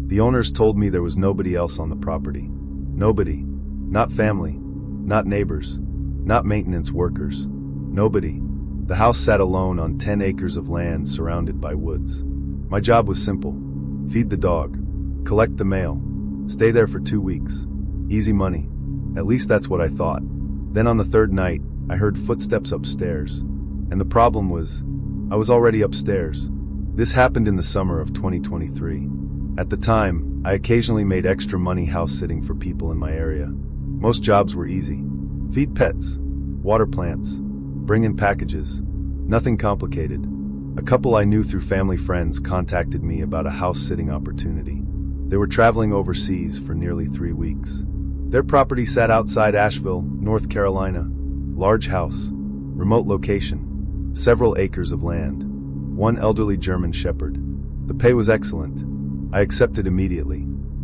The owners told me there was nobody else on the property. Nobody. Not family. Not neighbors. Not maintenance workers. Nobody. The house sat alone on 10 acres of land surrounded by woods. My job was simple. Feed the dog. Collect the mail. Stay there for 2 weeks. Easy money. At least that's what I thought. Then on the third night, I heard footsteps upstairs. And the problem was, I was already upstairs. This happened in the summer of 2023. At the time, I occasionally made extra money house sitting for people in my area. Most jobs were easy. Feed pets. Water plants. Bring in packages. Nothing complicated. A couple I knew through family friends contacted me about a house-sitting opportunity. They were traveling overseas for nearly 3 weeks. Their property sat outside Asheville, North Carolina. Large house. Remote location. Several acres of land. One elderly German shepherd. The pay was excellent. I accepted immediately.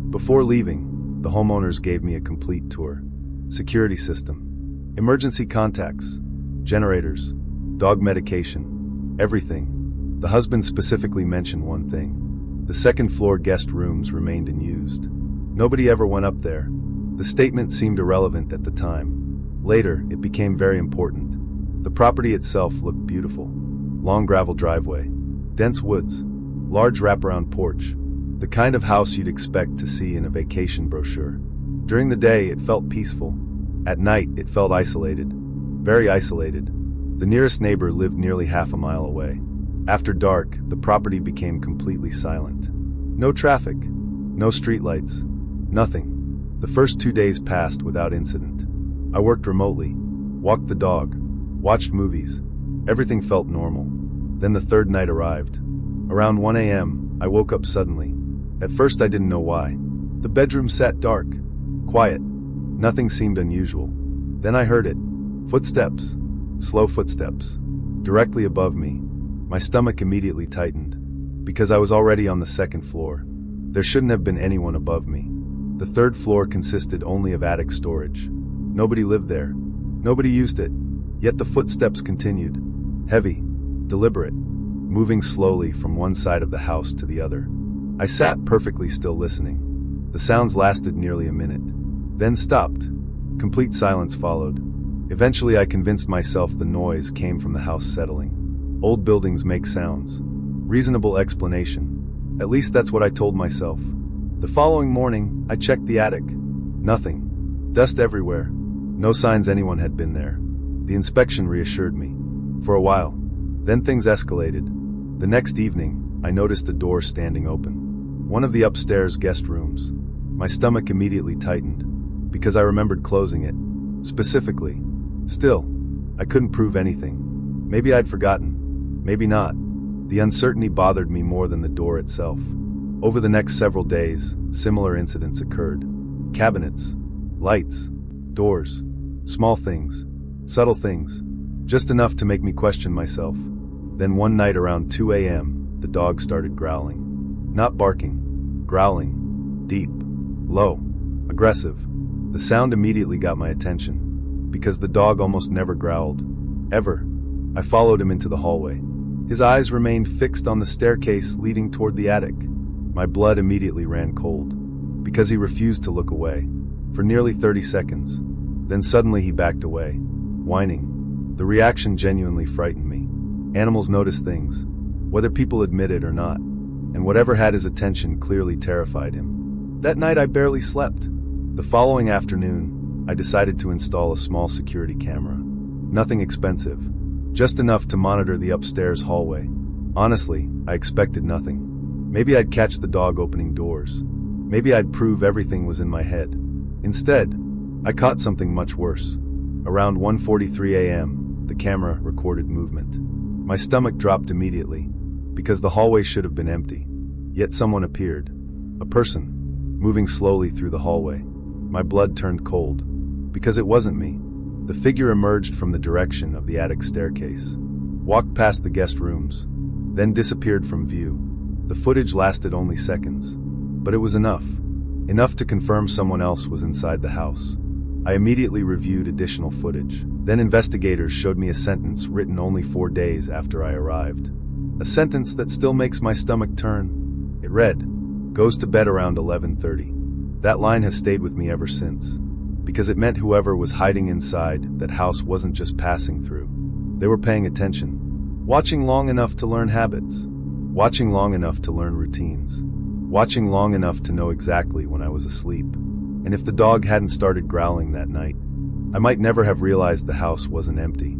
Before leaving, the homeowners gave me a complete tour. Security system. Emergency contacts. Generators. Dog medication. Everything. The husband specifically mentioned one thing. The second floor guest rooms remained unused. Nobody ever went up there. The statement seemed irrelevant at the time. Later, it became very important. The property itself looked beautiful. Long gravel driveway. Dense woods. Large wraparound porch. The kind of house you'd expect to see in a vacation brochure. During the day, it felt peaceful. At night, it felt isolated. Very isolated. The nearest neighbor lived nearly half a mile away. After dark, the property became completely silent. No traffic. No streetlights. Nothing. The first 2 days passed without incident. I worked remotely. Walked the dog. Watched movies. Everything felt normal. Then the third night arrived. Around 1 a.m., I woke up suddenly. At first I didn't know why. The bedroom sat dark. Quiet. Nothing seemed unusual. Then I heard it. Footsteps. Slow footsteps. Directly above me. My stomach immediately tightened. Because I was already on the second floor. There shouldn't have been anyone above me. The third floor consisted only of attic storage. Nobody lived there. Nobody used it. Yet the footsteps continued. Heavy. Deliberate. Moving slowly from one side of the house to the other. I sat perfectly still listening. The sounds lasted nearly a minute. Then stopped. Complete silence followed. Eventually I convinced myself the noise came from the house settling. Old buildings make sounds. Reasonable explanation. At least that's what I told myself. The following morning, I checked the attic. Nothing. Dust everywhere. No signs anyone had been there. The inspection reassured me. For a while. Then things escalated. The next evening, I noticed a door standing open. One of the upstairs guest rooms. My stomach immediately tightened, because I remembered closing it. Specifically. Still, I couldn't prove anything. Maybe I'd forgotten. Maybe not. The uncertainty bothered me more than the door itself. Over the next several days, similar incidents occurred. Cabinets. Lights. Doors. Small things. Subtle things. Just enough to make me question myself. Then one night around 2 a.m., the dog started growling. Not barking. Growling. Deep. Low. Aggressive. The sound immediately got my attention. Because the dog almost never growled. Ever. I followed him into the hallway. His eyes remained fixed on the staircase leading toward the attic. My blood immediately ran cold. Because he refused to look away. For nearly 30 seconds. Then suddenly he backed away. Whining. The reaction genuinely frightened me. Animals notice things. Whether people admit it or not. And whatever had his attention clearly terrified him. That night I barely slept. The following afternoon, I decided to install a small security camera. Nothing expensive. Just enough to monitor the upstairs hallway. Honestly, I expected nothing. Maybe I'd catch the dog opening doors. Maybe I'd prove everything was in my head. Instead, I caught something much worse. Around 1:43 a.m., the camera recorded movement. My stomach dropped immediately, because the hallway should have been empty. Yet someone appeared. A person, moving slowly through the hallway. My blood turned cold, because it wasn't me. The figure emerged from the direction of the attic staircase, walked past the guest rooms, then disappeared from view. The footage lasted only seconds, but it was enough. Enough to confirm someone else was inside the house. I immediately reviewed additional footage. Then investigators showed me a sentence written only 4 days after I arrived. A sentence that still makes my stomach turn. It read, Goes to bed around 11:30. That line has stayed with me ever since. Because it meant whoever was hiding inside that house wasn't just passing through. They were paying attention. Watching long enough to learn habits. Watching long enough to learn routines. Watching long enough to know exactly when I was asleep. And if the dog hadn't started growling that night, I might never have realized the house wasn't empty.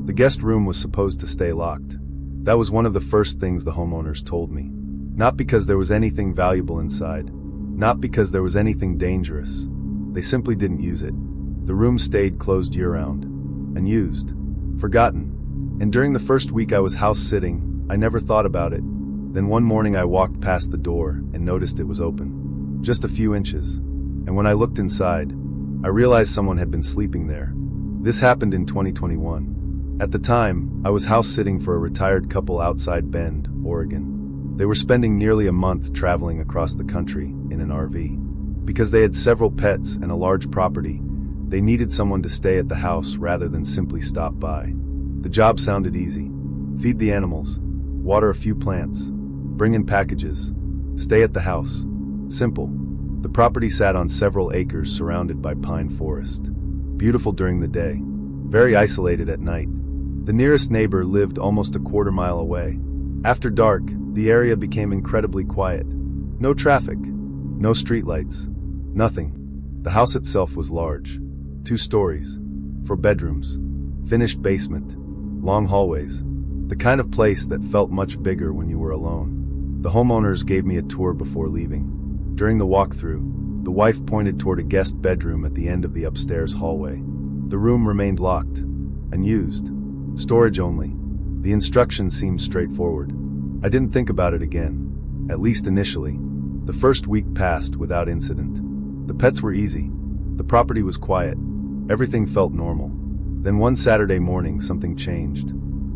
The guest room was supposed to stay locked. That was one of the first things the homeowners told me. Not because there was anything valuable inside. Not because there was anything dangerous. They simply didn't use it. The room stayed closed year-round. Unused. Forgotten. And during the first week I was house-sitting, I never thought about it. Then one morning I walked past the door and noticed it was open. Just a few inches. And when I looked inside, I realized someone had been sleeping there. This happened in 2021. At the time, I was house-sitting for a retired couple outside Bend, Oregon. They were spending nearly a month traveling across the country in an RV. Because they had several pets and a large property, they needed someone to stay at the house rather than simply stop by. The job sounded easy. Feed the animals, water a few plants, bring in packages, stay at the house. Simple. The property sat on several acres surrounded by pine forest. Beautiful during the day, very isolated at night. The nearest neighbor lived almost a quarter-mile away. After dark, the area became incredibly quiet. No traffic, no streetlights, nothing. The house itself was large. 2 stories, 4 bedrooms, finished basement, long hallways. The kind of place that felt much bigger when you were alone. The homeowners gave me a tour before leaving. During the walkthrough, the wife pointed toward a guest bedroom at the end of the upstairs hallway. The room remained locked, unused. Storage only. The instructions seemed straightforward. I didn't think about it again, at least initially. The first week passed without incident. The pets were easy. The property was quiet. Everything felt normal. Then one Saturday morning something changed.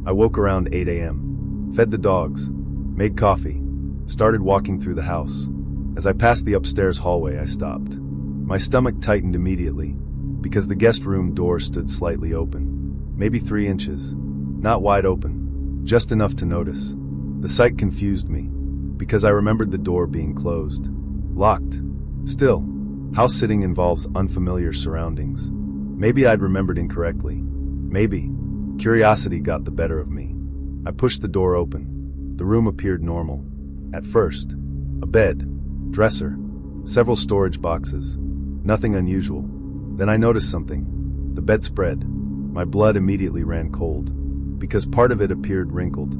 I woke around 8 a.m., fed the dogs, made coffee, started walking through the house. As I passed the upstairs hallway, I stopped. My stomach tightened immediately, because the guest room door stood slightly open. Maybe 3 inches. Not wide open. Just enough to notice. The sight confused me, because I remembered the door being closed. Locked. Still, house-sitting involves unfamiliar surroundings. Maybe I'd remembered incorrectly. Maybe. Curiosity got the better of me. I pushed the door open. The room appeared normal. At first. A bed. Dresser. Several storage boxes. Nothing unusual. Then I noticed something. The bedspread. My blood immediately ran cold, because part of it appeared wrinkled.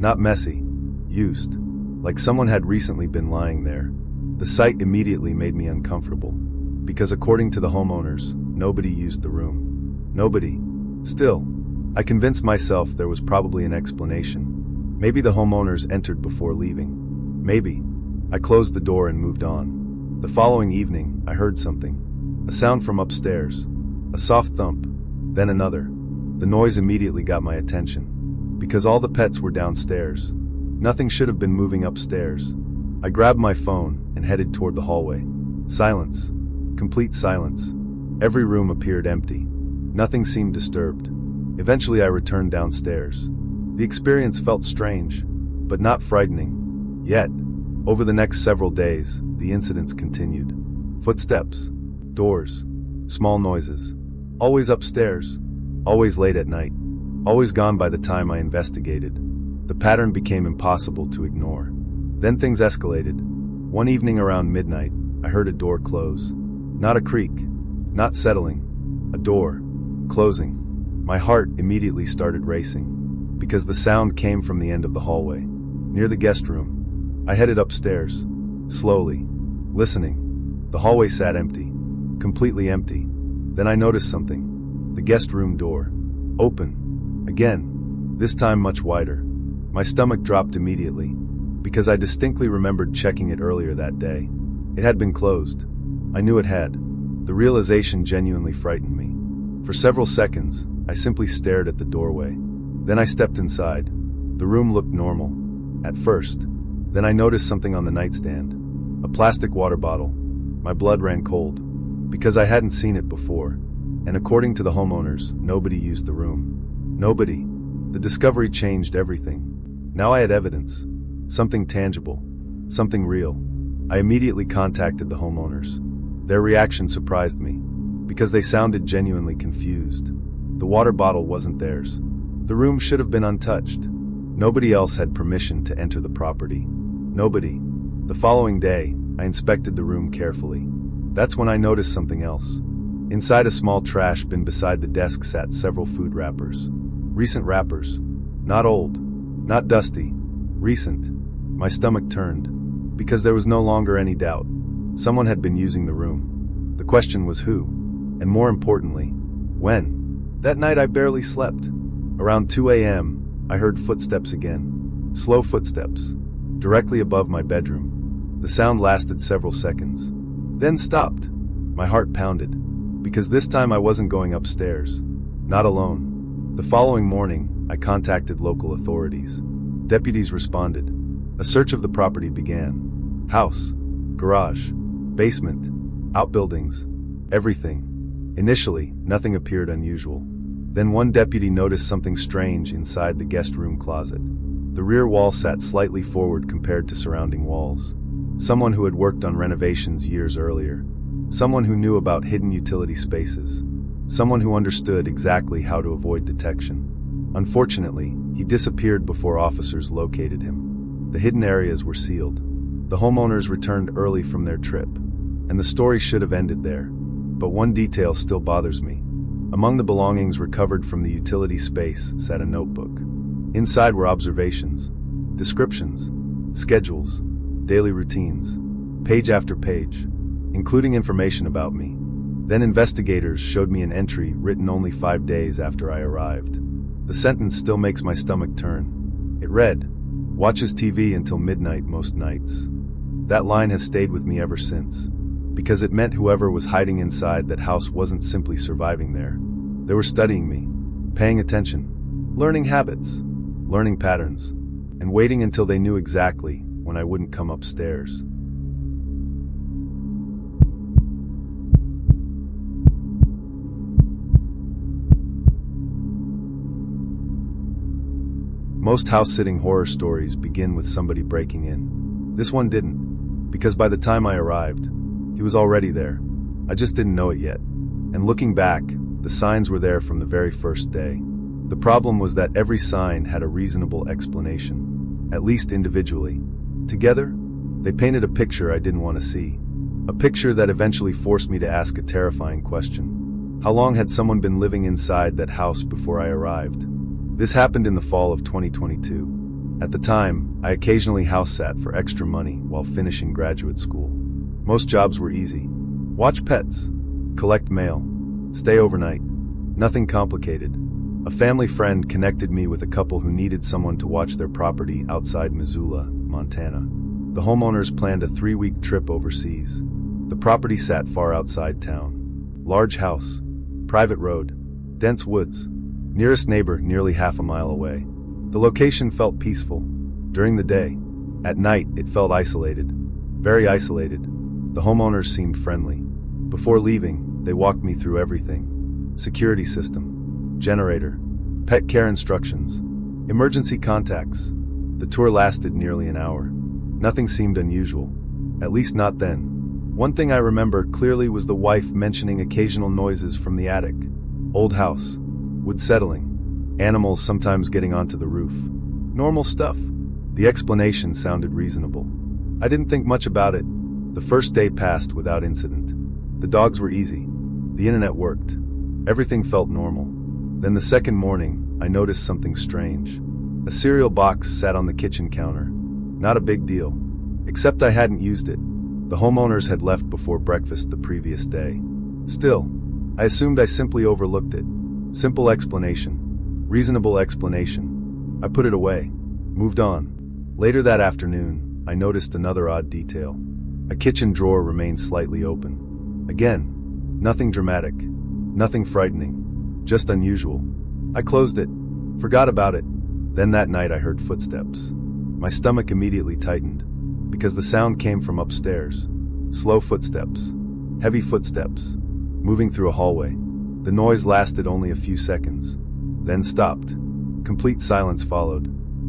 Not messy. Used. Like someone had recently been lying there. The sight immediately made me uncomfortable, because according to the homeowners, nobody used the room. Nobody. Still, I convinced myself there was probably an explanation. Maybe the homeowners entered before leaving. Maybe. I closed the door and moved on. The following evening, I heard something. A sound from upstairs. A soft thump. Then another. The noise immediately got my attention. Because all the pets were downstairs. Nothing should have been moving upstairs. I grabbed my phone and headed toward the hallway. Silence. Complete silence. Every room appeared empty. Nothing seemed disturbed. Eventually I returned downstairs. The experience felt strange, but not frightening. Yet, over the next several days, the incidents continued. Footsteps. Doors. Small noises. Always upstairs. Always late at night. Always gone by the time I investigated. The pattern became impossible to ignore. Then things escalated. One evening around midnight, I heard a door close. Not a creak. Not settling. A door. Closing. My heart immediately started racing, because the sound came from the end of the hallway, near the guest room. I headed upstairs. Slowly. Listening. The hallway sat empty. Completely empty. Then I noticed something. The guest room door. Open. Again. This time much wider. My stomach dropped immediately, because I distinctly remembered checking it earlier that day. It had been closed. I knew it had. The realization genuinely frightened me. For several seconds, I simply stared at the doorway. Then I stepped inside. The room looked normal. At first. Then I noticed something on the nightstand. A plastic water bottle. My blood ran cold. Because I hadn't seen it before. And according to the homeowners, nobody used the room. Nobody. The discovery changed everything. Now I had evidence. Something tangible. Something real. I immediately contacted the homeowners. Their reaction surprised me, because they sounded genuinely confused. The water bottle wasn't theirs. The room should have been untouched. Nobody else had permission to enter the property. Nobody. The following day, I inspected the room carefully. That's when I noticed something else. Inside a small trash bin beside the desk sat several food wrappers. Recent wrappers. Not old. Not dusty. Recent. My stomach turned, because there was no longer any doubt. Someone had been using the room. The question was who, and more importantly, when. That night I barely slept. Around 2 a.m., I heard footsteps again. Slow footsteps. Directly above my bedroom. The sound lasted several seconds. Then stopped. My heart pounded. Because this time I wasn't going upstairs. Not alone. The following morning, I contacted local authorities. Deputies responded. A search of the property began. House, garage, basement, outbuildings, everything. Initially, nothing appeared unusual. Then one deputy noticed something strange inside the guest room closet. The rear wall sat slightly forward compared to surrounding walls. Someone who had worked on renovations years earlier. Someone who knew about hidden utility spaces. Someone who understood exactly how to avoid detection. Unfortunately, he disappeared before officers located him. The hidden areas were sealed. The homeowners returned early from their trip, and the story should have ended there. But one detail still bothers me. Among the belongings recovered from the utility space sat a notebook. Inside were observations, descriptions, schedules, daily routines, page after page, including information about me. Then investigators showed me an entry written only 5 days after I arrived. The sentence still makes my stomach turn. It read, "Watches TV until midnight most nights." That line has stayed with me ever since, because it meant whoever was hiding inside that house wasn't simply surviving there. They were studying me, paying attention, learning habits, learning patterns, and waiting until they knew exactly when I wouldn't come upstairs. Most house-sitting horror stories begin with somebody breaking in. This one didn't, because by the time I arrived, he was already there. I just didn't know it yet. And looking back, the signs were there from the very first day. The problem was that every sign had a reasonable explanation, at least individually. Together, they painted a picture I didn't want to see. A picture that eventually forced me to ask a terrifying question. How long had someone been living inside that house before I arrived? This happened in the fall of 2022. At the time, I occasionally house-sat for extra money while finishing graduate school. Most jobs were easy. Watch pets, collect mail, stay overnight. Nothing complicated. A family friend connected me with a couple who needed someone to watch their property outside Missoula, Montana. The homeowners planned a 3-week trip overseas. The property sat far outside town. Large house, private road, dense woods. Nearest neighbor nearly half a mile away. The location felt peaceful. During the day. At night, it felt isolated. Very isolated. The homeowners seemed friendly. Before leaving, they walked me through everything. Security system. Generator. Pet care instructions. Emergency contacts. The tour lasted nearly an hour. Nothing seemed unusual. At least not then. One thing I remember clearly was the wife mentioning occasional noises from the attic. Old house. Wood settling, animals sometimes getting onto the roof. Normal stuff. The explanation sounded reasonable. I didn't think much about it. The first day passed without incident. The dogs were easy. The internet worked. Everything felt normal. Then the second morning, I noticed something strange. A cereal box sat on the kitchen counter. Not a big deal. Except I hadn't used it. The homeowners had left before breakfast the previous day. Still, I assumed I simply overlooked it. Simple explanation. Reasonable explanation. I put it away. Moved on. Later that afternoon, I noticed another odd detail. A kitchen drawer remained slightly open. Again, nothing dramatic. Nothing frightening. Just unusual. I closed it. Forgot about it. Then that night I heard footsteps. My stomach immediately tightened, because the sound came from upstairs. Slow footsteps. Heavy footsteps. Moving through a hallway. The noise lasted only a few seconds, then stopped. Complete silence followed.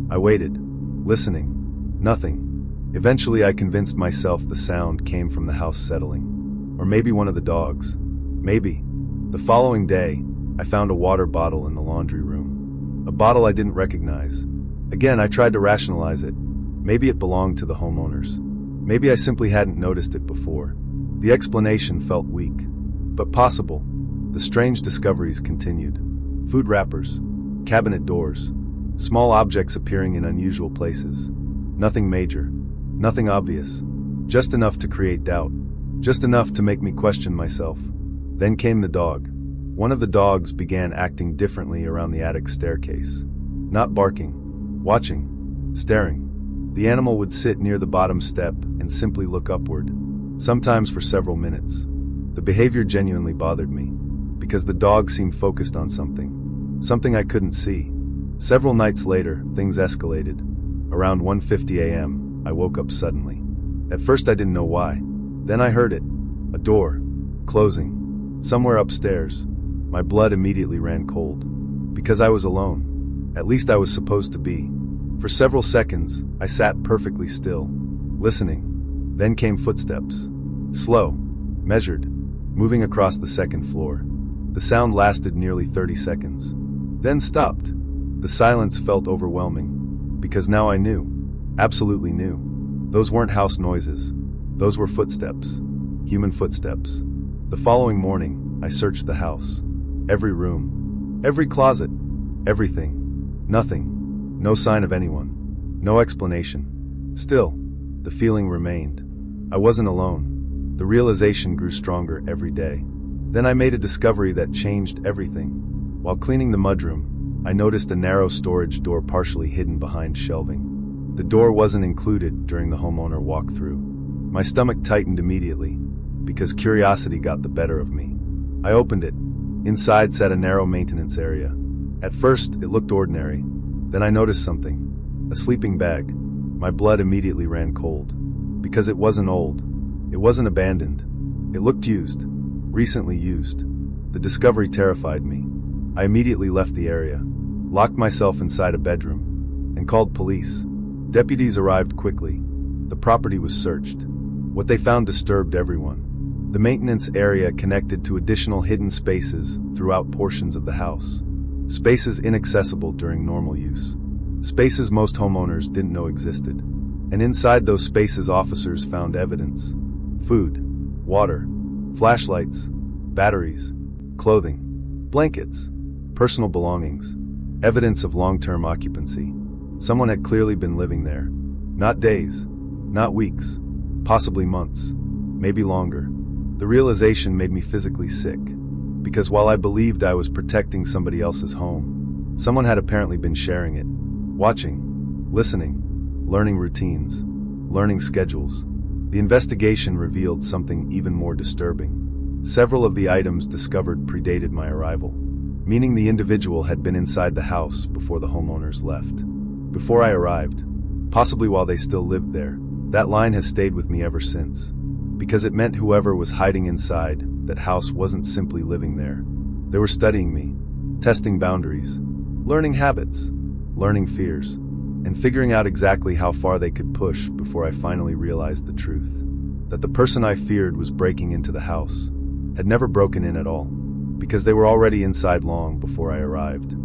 I waited, listening. Nothing. Eventually I convinced myself the sound came from the house settling. Or maybe one of the dogs. Maybe. The following day, I found a water bottle in the laundry room. A bottle I didn't recognize. Again, I tried to rationalize it. Maybe it belonged to the homeowners. Maybe I simply hadn't noticed it before. The explanation felt weak, but possible. The strange discoveries continued. Food wrappers, cabinet doors, small objects appearing in unusual places. Nothing major, nothing obvious, just enough to create doubt, just enough to make me question myself. Then came the dog. One of the dogs began acting differently around the attic staircase. Not barking, watching, staring. The animal would sit near the bottom step and simply look upward, sometimes for several minutes. The behavior genuinely bothered me, because the dog seemed focused on something I couldn't see. Several nights later, things escalated. Around 1:50 a.m., I woke up suddenly. At first I didn't know why. Then I heard it. A door. Closing. Somewhere upstairs. My blood immediately ran cold. Because I was alone. At least I was supposed to be. For several seconds, I sat perfectly still, listening. Then came footsteps. Slow, measured, moving across the second floor. The sound lasted nearly 30 seconds. Then stopped. The silence felt overwhelming, because now I knew, absolutely knew. Those weren't house noises. Those were footsteps. Human footsteps. The following morning, I searched the house. Every room. Every closet. Everything. Nothing. No sign of anyone. No explanation. Still, the feeling remained. I wasn't alone. The realization grew stronger every day. Then I made a discovery that changed everything. While cleaning the mudroom, I noticed a narrow storage door partially hidden behind shelving. The door wasn't included during the homeowner walkthrough. My stomach tightened immediately, because curiosity got the better of me. I opened it. Inside sat a narrow maintenance area. At first, it looked ordinary. Then I noticed something. A sleeping bag. My blood immediately ran cold. Because it wasn't old. It wasn't abandoned. It looked used. Recently used. The discovery terrified me. I immediately left the area, locked myself inside a bedroom, and called police. Deputies arrived quickly. The property was searched. What they found disturbed everyone. The maintenance area connected to additional hidden spaces throughout portions of the house. Spaces inaccessible during normal use. Spaces most homeowners didn't know existed. And inside those spaces officers found evidence. Food, water, flashlights, batteries, clothing, blankets, personal belongings, evidence of long-term occupancy. Someone had clearly been living there. Not days, not weeks, possibly months, maybe longer. The realization made me physically sick. Because while I believed I was protecting somebody else's home, someone had apparently been sharing it. Watching, listening, learning routines, learning schedules. The investigation revealed something even more disturbing. Several of the items discovered predated my arrival, meaning the individual had been inside the house before the homeowners left. Before I arrived, possibly while they still lived there. That line has stayed with me ever since. Because it meant whoever was hiding inside that house wasn't simply living there. They were studying me, testing boundaries, learning habits, learning fears, and figuring out exactly how far they could push before I finally realized the truth. That the person I feared was breaking into the house had never broken in at all, because they were already inside long before I arrived.